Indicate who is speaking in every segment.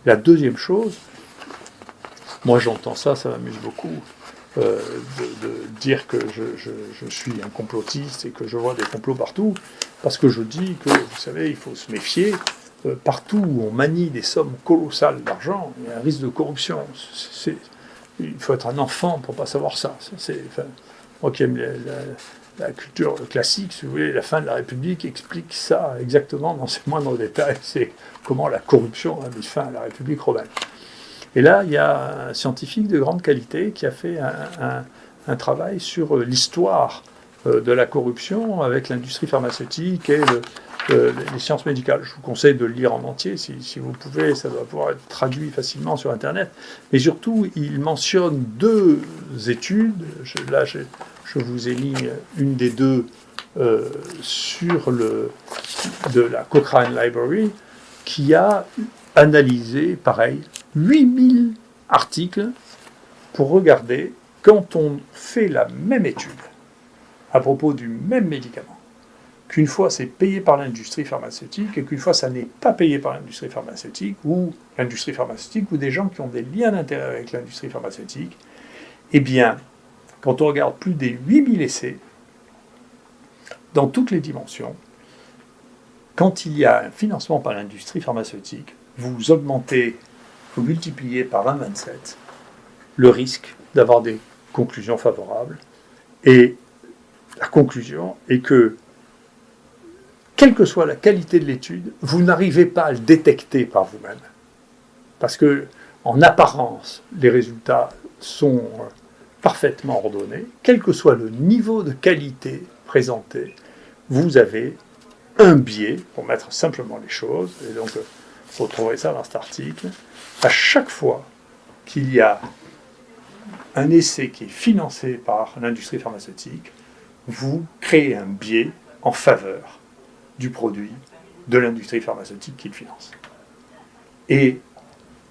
Speaker 1: La deuxième chose, moi j'entends ça m'amuse beaucoup, de dire que je suis un complotiste et que je vois des complots partout, parce que je dis que, vous savez, il faut se méfier. Partout où on manie des sommes colossales d'argent, il y a un risque de corruption. Il faut être un enfant pour ne pas savoir ça. Moi qui aime la culture classique, si vous voulez, la fin de la République explique ça exactement dans ses moindres détails. C'est comment la corruption a mis fin à la République romaine. Et là, il y a un scientifique de grande qualité qui a fait un travail sur l'histoire de la corruption avec l'industrie pharmaceutique et les sciences médicales. Je vous conseille de le lire en entier, si vous pouvez, ça doit pouvoir être traduit facilement sur Internet. Mais surtout, il mentionne deux études. Je vous ai mis une des deux sur de la Cochrane Library, qui a analysé, pareil, 8000 articles pour regarder quand on fait la même étude à propos du même médicament, qu'une fois c'est payé par l'industrie pharmaceutique et qu'une fois ça n'est pas payé par l'industrie pharmaceutique ou des gens qui ont des liens d'intérêt avec l'industrie pharmaceutique, eh bien, quand on regarde plus des 8000 essais, dans toutes les dimensions, quand il y a un financement par l'industrie pharmaceutique, vous augmentez, vous multipliez par 1,27 le risque d'avoir des conclusions favorables. Et la conclusion est que, quelle que soit la qualité de l'étude, vous n'arrivez pas à le détecter par vous-même. Parce que, en apparence, les résultats sont parfaitement ordonnés. Quel que soit le niveau de qualité présenté, vous avez un biais, pour mettre simplement les choses, et donc vous retrouverez ça dans cet article. À chaque fois qu'il y a un essai qui est financé par l'industrie pharmaceutique, vous créez un biais en faveur du produit de l'industrie pharmaceutique qui le finance. Et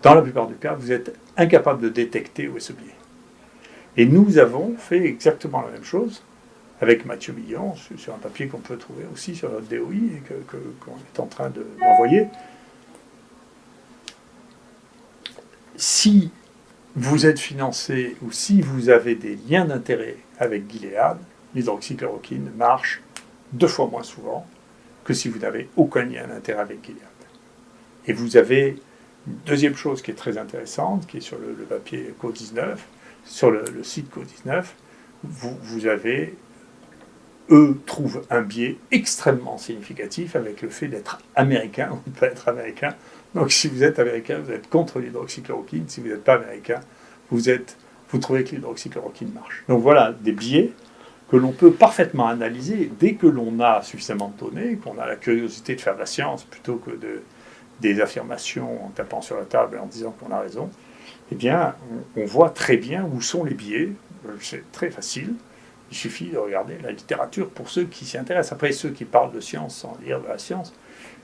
Speaker 1: dans la plupart des cas, vous êtes incapable de détecter où est ce biais. Et nous avons fait exactement la même chose avec Mathieu Billon, sur un papier qu'on peut trouver aussi sur notre DOI et qu'on est en train d'envoyer. Si vous êtes financé ou si vous avez des liens d'intérêt avec Gilead, l'hydroxychloroquine marche 2 fois moins souvent que si vous n'avez aucun lien d'intérêt avec Gilead. Et vous avez une deuxième chose qui est très intéressante, qui est sur le papier Co19, sur le site Co19, vous avez, eux trouvent un biais extrêmement significatif avec le fait d'être américain ou de ne pas être américain. Donc si vous êtes américain, vous êtes contre l'hydroxychloroquine. Si vous n'êtes pas américain, vous trouvez que l'hydroxychloroquine marche. Donc voilà des biais que l'on peut parfaitement analyser dès que l'on a suffisamment de données, qu'on a la curiosité de faire de la science plutôt que des affirmations en tapant sur la table et en disant qu'on a raison. Eh bien, on voit très bien où sont les biais. C'est très facile. Il suffit de regarder la littérature pour ceux qui s'y intéressent. Après, ceux qui parlent de science sans lire de la science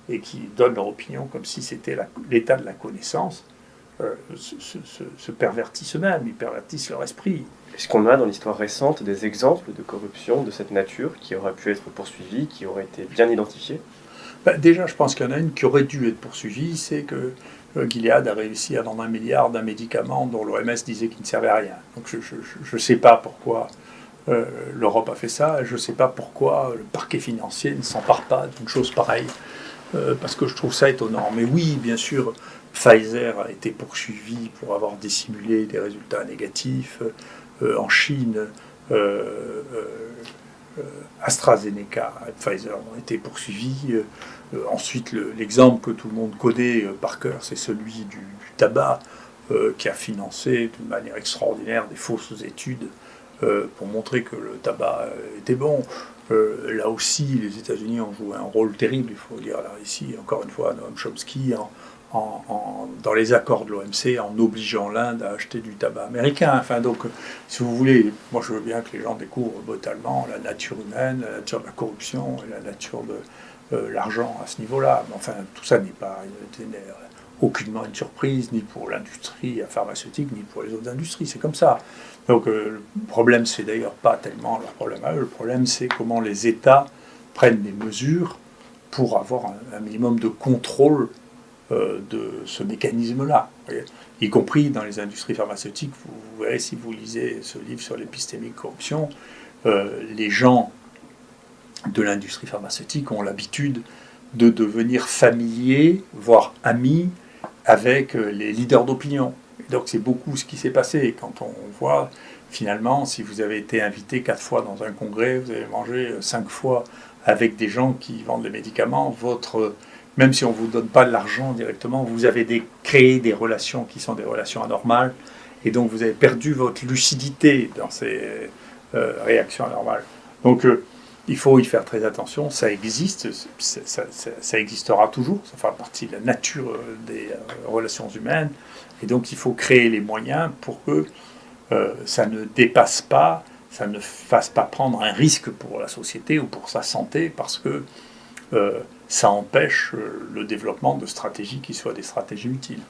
Speaker 1: et qui donnent leur opinion comme si c'était l'état de la connaissance, se pervertissent eux-mêmes, ils pervertissent leur esprit.
Speaker 2: Est-ce qu'on a dans l'histoire récente des exemples de corruption de cette nature qui auraient pu être poursuivis, qui auraient été bien identifiés ?
Speaker 1: Déjà, je pense qu'il y en a une qui aurait dû être poursuivie, c'est que Gilead a réussi à vendre 1 milliard d'un médicament dont l'OMS disait qu'il ne servait à rien. Donc je ne sais pas pourquoi l'Europe a fait ça, je ne sais pas pourquoi le parquet financier ne s'empare pas d'une chose pareille, parce que je trouve ça étonnant. Mais oui, bien sûr, Pfizer a été poursuivi pour avoir dissimulé des résultats négatifs. En Chine, AstraZeneca et Pfizer ont été poursuivis. Ensuite, l'exemple que tout le monde connaît par cœur, c'est celui du tabac, qui a financé d'une manière extraordinaire des fausses études pour montrer que le tabac était bon. Là aussi, les États-Unis ont joué un rôle terrible, il faut dire. Là, ici, encore une fois, Noam Chomsky, dans les accords de l'OMC, en obligeant l'Inde à acheter du tabac américain. Enfin, donc, si vous voulez, moi je veux bien que les gens découvrent brutalement la nature humaine, la nature de la corruption et la nature de l'argent à ce niveau-là. Mais enfin, tout ça n'est aucunement une surprise, ni pour l'industrie pharmaceutique, ni pour les autres industries. C'est comme ça. Donc, le problème, c'est d'ailleurs pas tellement leur problème à eux. Le problème, c'est comment les États prennent des mesures pour avoir un minimum de contrôle de ce mécanisme-là, y compris dans les industries pharmaceutiques. Vous verrez, si vous lisez ce livre sur l'épistémique corruption, les gens de l'industrie pharmaceutique ont l'habitude de devenir familiers, voire amis, avec les leaders d'opinion. Donc c'est beaucoup ce qui s'est passé. Quand on voit, finalement, si vous avez été invité 4 fois dans un congrès, vous avez mangé 5 fois avec des gens qui vendent des médicaments, même si on ne vous donne pas de l'argent directement, vous avez créé des relations qui sont des relations anormales, et donc vous avez perdu votre lucidité dans ces réactions anormales. Donc il faut y faire très attention, ça existe, ça existera toujours, ça fera partie de la nature des relations humaines, et donc il faut créer les moyens pour que ça ne dépasse pas, ça ne fasse pas prendre un risque pour la société ou pour sa santé, parce que ça empêche le développement de stratégies qui soient des stratégies utiles.